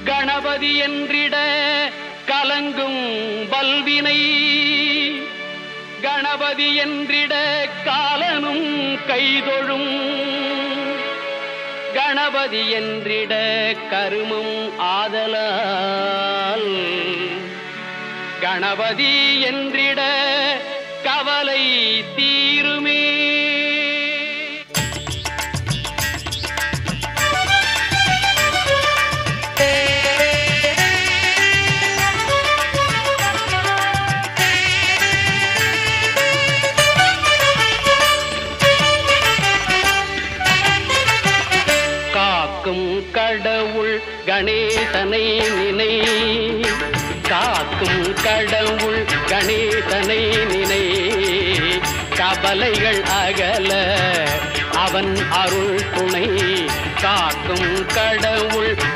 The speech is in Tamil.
கணபதி என்றிட கலங்கும் வல்வினை, கணபதி என்றிட காலனும் கைதொழும், கணபதி என்றிட கருமம் ஆதலால், கணபதி என்றிட கவலை தீருமே. காக்கும் கடவுள் கணேசனை நினை, காக்கும் கடவுள் கணேசனை நினை, கவலைகள் அகல அவன் அருள் துணை. காக்கும் கடவுள்